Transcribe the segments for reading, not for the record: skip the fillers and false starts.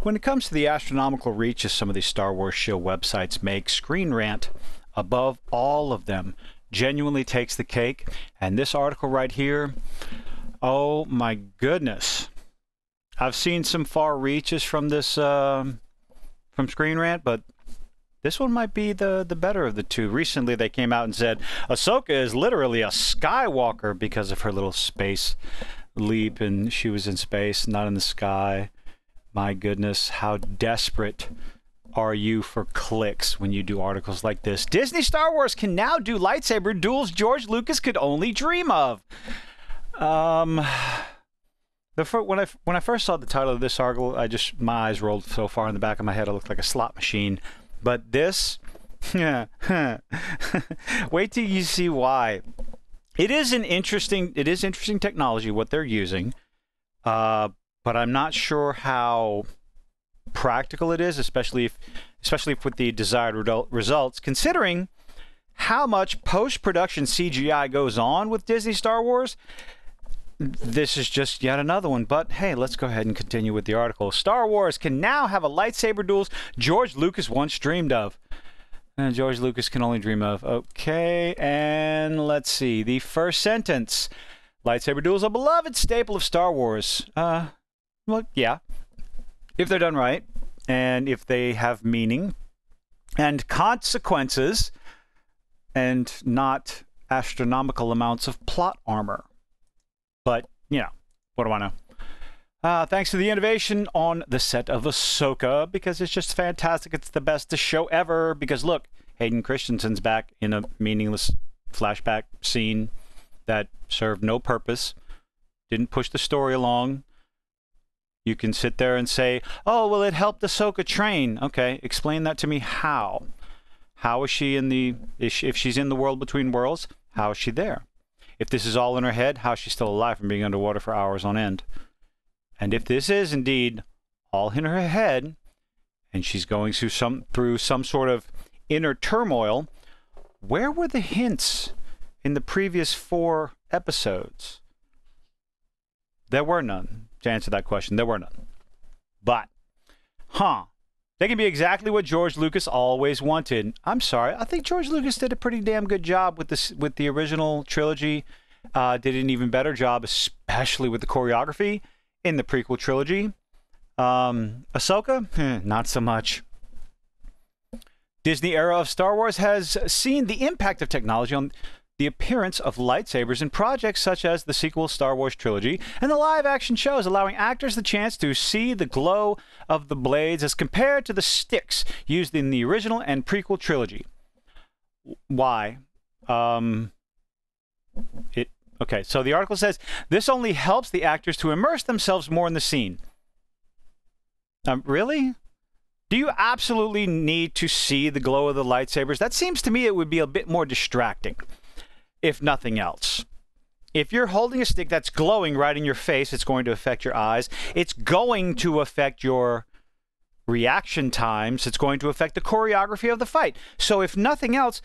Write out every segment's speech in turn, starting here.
When it comes to the astronomical reaches some of these Star Wars shill websites make, Screen Rant, above all of them, genuinely takes the cake. And this article right here, oh my goodness. I've seen some far reaches from this, from Screen Rant, but this one might be the better of the two. Recently, they came out and said, Ahsoka is literally a Skywalker because of her little space leap, and she was in space, not in the sky. My goodness, how desperate are you for clicks when you do articles like this? Disney Star Wars can now do lightsaber duels George Lucas could only dream of. When I first saw the title of this article, my eyes rolled so far in the back of my head, it looked like a slot machine. But this, wait till you see why. It is interesting technology what they're using, but I'm not sure how practical it is, especially if with the desired results, considering how much post-production CGI goes on with Disney Star Wars. This is just yet another one, but hey, let's go ahead and continue with the article. Star Wars can now have a lightsaber duels George Lucas once dreamed of. And George Lucas can only dream of. Okay, and let's see. The first sentence. Lightsaber duels, a beloved staple of Star Wars. Well, yeah. If they're done right, and if they have meaning and consequences, and not astronomical amounts of plot armor. But, you know, what do I know? Thanks to the innovation on the set of Ahsoka, because it's just fantastic. It's the best show ever. Because, look, Hayden Christensen's back in a meaningless flashback scene that served no purpose, didn't push the story along. You can sit there and say, oh, well, it helped Ahsoka train. Okay, explain that to me. How? How is she if she's in the world between worlds, how is she there? If this is all in her head, how is she still alive from being underwater for hours on end? And if this is indeed all in her head, and she's going through some sort of inner turmoil, where were the hints in the previous 4 episodes? There were none. To answer that question, there were none. But, they can be exactly what George Lucas always wanted. I'm sorry, I think George Lucas did a pretty damn good job with the original trilogy. Did an even better job, especially with the choreography in the prequel trilogy. Ahsoka, not so much. Disney era of Star Wars has seen the impact of technology on the appearance of lightsabers in projects such as the sequel Star Wars trilogy and the live-action shows, allowing actors the chance to see the glow of the blades as compared to the sticks used in the original and prequel trilogy. Why? Okay, so the article says, this only helps the actors to immerse themselves more in the scene. Really? Do you absolutely need to see the glow of the lightsabers? That seems to me it would be a bit more distracting, if nothing else. If you're holding a stick that's glowing right in your face, it's going to affect your eyes. It's going to affect your reaction times. It's going to affect the choreography of the fight. So if nothing else,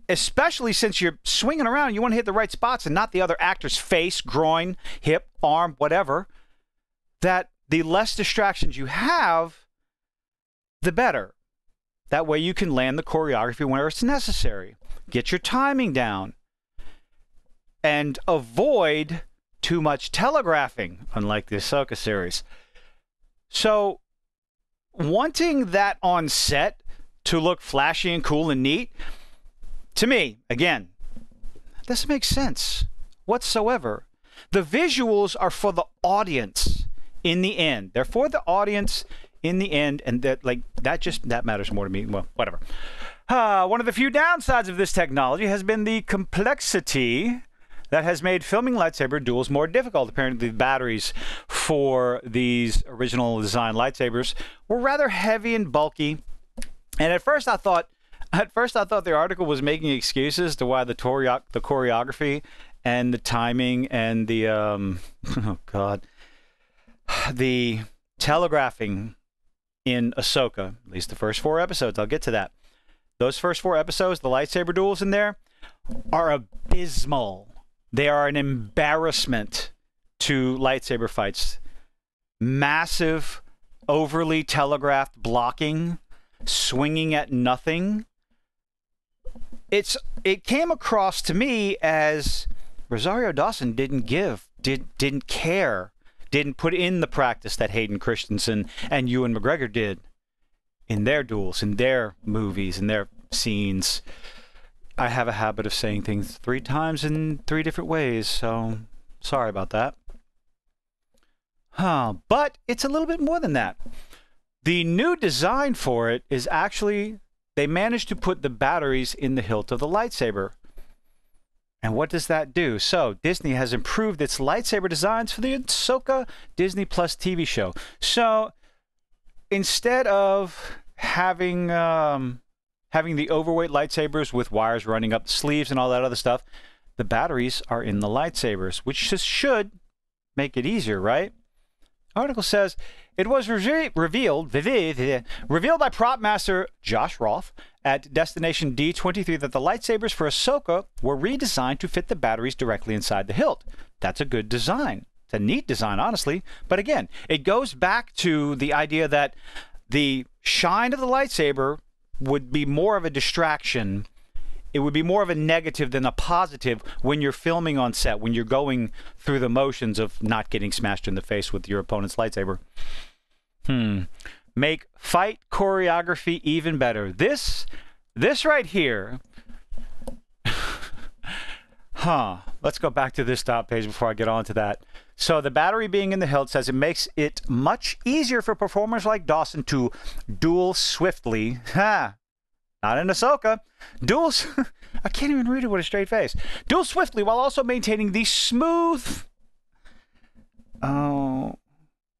especially since you're swinging around, you want to hit the right spots and not the other actor's face, groin, hip, arm, whatever, that the less distractions you have, the better. That way you can land the choreography whenever it's necessary. Get your timing down. And avoid too much telegraphing, unlike the Ahsoka series. So, wanting that on set to look flashy and cool and neat, to me, again, doesn't make sense whatsoever. The visuals are for the audience in the end. They're for the audience in the end, and that matters more to me. Well, whatever. One of the few downsides of this technology has been the complexity that has made filming lightsaber duels more difficult. Apparently, the batteries for these original design lightsabers were rather heavy and bulky. And at first I thought the article was making excuses to why the choreography and the timing and the the telegraphing in Ahsoka, at least the first 4 episodes. I'll get to that. Those first 4 episodes, the lightsaber duels in there, are abysmal. They are an embarrassment to lightsaber fights. Massive overly telegraphed blocking, swinging at nothing. It came across to me as Rosario Dawson didn't care, didn't put in the practice that Hayden Christensen and Ewan McGregor did in their duels, in their movies, in their scenes. I have a habit of saying things 3 times in 3 different ways, so sorry about that. But it's a little bit more than that. The new design for it is actually, they managed to put the batteries in the hilt of the lightsaber. And what does that do? So Disney has improved its lightsaber designs for the Ahsoka Disney Plus TV show. So instead of having the overweight lightsabers with wires running up the sleeves and all that other stuff, the batteries are in the lightsabers, which just should make it easier, right? Article says it was revealed by prop master Josh Roth at Destination D23 that the lightsabers for Ahsoka were redesigned to fit the batteries directly inside the hilt. That's a good design. It's a neat design, honestly. But again, it goes back to the idea that the shine of the lightsaber would be more of a distraction. It would be more of a negative than a positive when you're filming on set, when you're going through the motions of not getting smashed in the face with your opponent's lightsaber. Make fight choreography even better. This right here. Let's go back to this top page before I get on to that. So the battery being in the hilt says it makes it much easier for performers like Dawson to duel swiftly. Not in Ahsoka. Duels. I can't even read it with a straight face. Duel swiftly while also maintaining the smooth. Oh.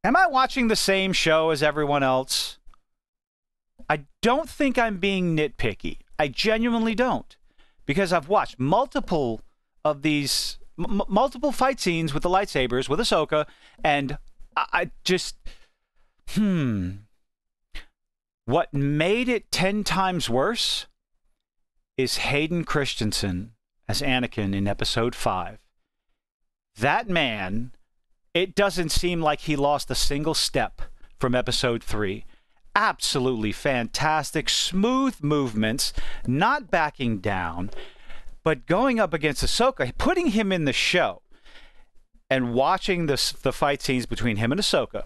Am I watching the same show as everyone else? I don't think I'm being nitpicky. I genuinely don't. Because I've watched multiple of these, multiple fight scenes with the lightsabers, with Ahsoka, and I just, What made it 10 times worse is Hayden Christensen as Anakin in Episode 5. That man, it doesn't seem like he lost a single step from Episode 3. Absolutely fantastic, smooth movements, not backing down, but going up against Ahsoka, putting him in the show and watching the fight scenes between him and Ahsoka.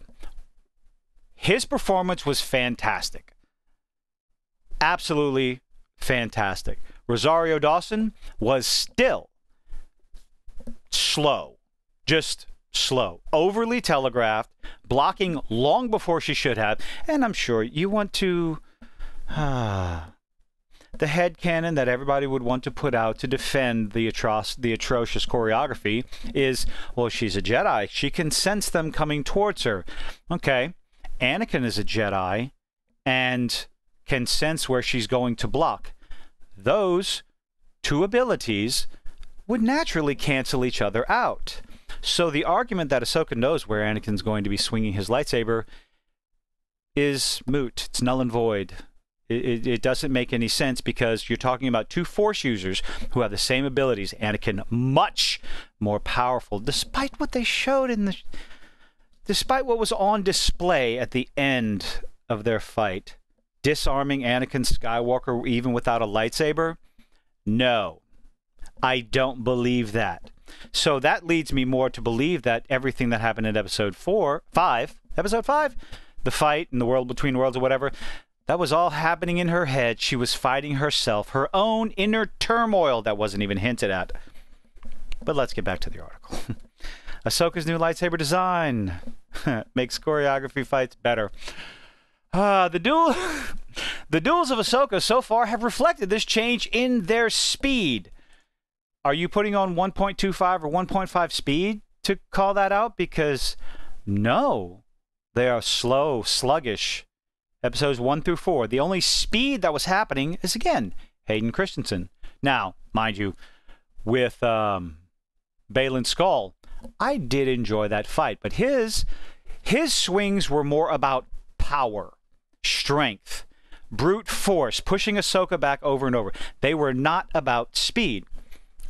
His performance was fantastic. Absolutely fantastic. Rosario Dawson was still slow. Just slow. Overly telegraphed, blocking long before she should have. And I'm sure you want to... the headcanon that everybody would want to put out to defend the atrocious choreography is, well, she's a Jedi. She can sense them coming towards her. Okay. Anakin is a Jedi and can sense where she's going to block. Those 2 abilities would naturally cancel each other out. So the argument that Ahsoka knows where Anakin's going to be swinging his lightsaber is moot. It's null and void. It doesn't make any sense because you're talking about 2 Force users who have the same abilities. Anakin much more powerful, despite what they showed in the... Despite what was on display at the end of their fight, disarming Anakin Skywalker even without a lightsaber? No, I don't believe that. So that leads me more to believe that everything that happened in Episode 5, the fight in the world between worlds or whatever, that was all happening in her head. She was fighting herself, her own inner turmoil that wasn't even hinted at. But let's get back to the article. Ahsoka's new lightsaber design makes choreography fights better. The duels of Ahsoka so far have reflected this change in their speed. Are you putting on 1.25 or 1.5 speed to call that out? Because no, they are slow, sluggish. Episodes 1 through 4. The only speed that was happening is, again, Hayden Christensen. Now, mind you, with Baylan Skoll, I did enjoy that fight, but his swings were more about power, strength, brute force, pushing Ahsoka back over and over. They were not about speed.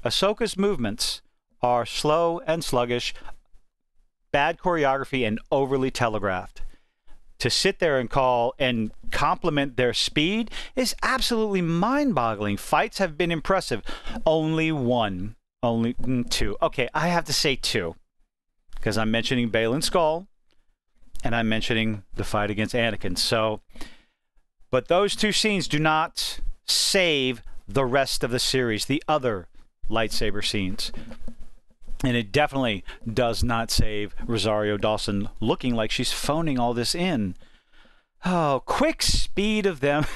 Ahsoka's movements are slow and sluggish, bad choreography, and overly telegraphed. to sit there and call and compliment their speed is absolutely mind-boggling. Fights have been impressive. Only two. Okay, I have to say two, because I'm mentioning Baylan Skoll and I'm mentioning the fight against Anakin. So, but those two scenes do not save the rest of the series, the other lightsaber scenes. And it definitely does not save Rosario Dawson looking like she's phoning all this in. Oh, quick speed of them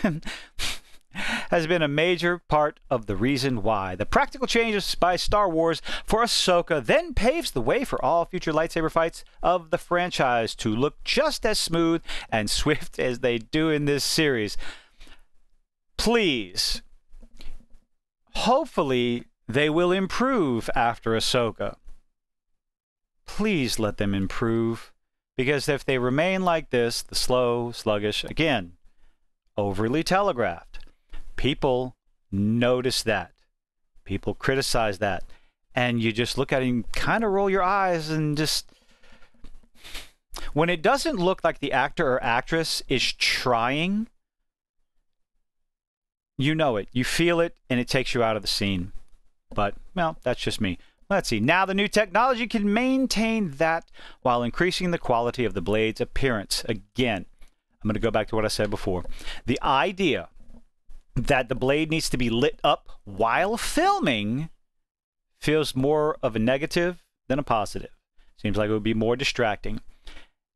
has been a major part of the reason why. The practical changes by Star Wars for Ahsoka then paves the way for all future lightsaber fights of the franchise to look just as smooth and swift as they do in this series. Please, hopefully they will improve after Ahsoka. Please let them improve, because if they remain like this, the slow, sluggish, again, overly telegraphed, people notice that. People criticize that. And you just look at it and kind of roll your eyes and just... When it doesn't look like the actor or actress is trying, you know it. You feel it, and it takes you out of the scene. But, well, that's just me. Let's see. Now the new technology can maintain that while increasing the quality of the blade's appearance. Again, I'm going to go back to what I said before. The idea that the blade needs to be lit up while filming feels more of a negative than a positive. Seems like it would be more distracting.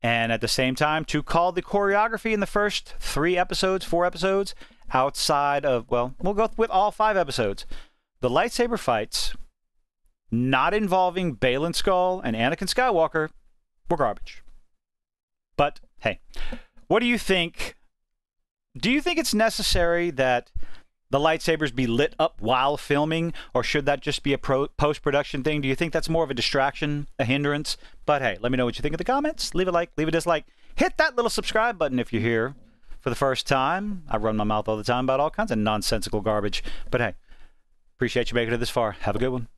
And at the same time, to call the choreography in the first 4 episodes, outside of, well, we'll go with all 5 episodes. The lightsaber fights, not involving Baylan Skoll and Anakin Skywalker, were garbage. But, hey, what do you think? Do you think it's necessary that the lightsabers be lit up while filming, or should that just be a post-production thing? Do you think that's more of a distraction, a hindrance? But hey, let me know what you think in the comments. Leave a like, leave a dislike. Hit that little subscribe button if you're here for the first time. I run my mouth all the time about all kinds of nonsensical garbage. But hey, appreciate you making it this far. Have a good one.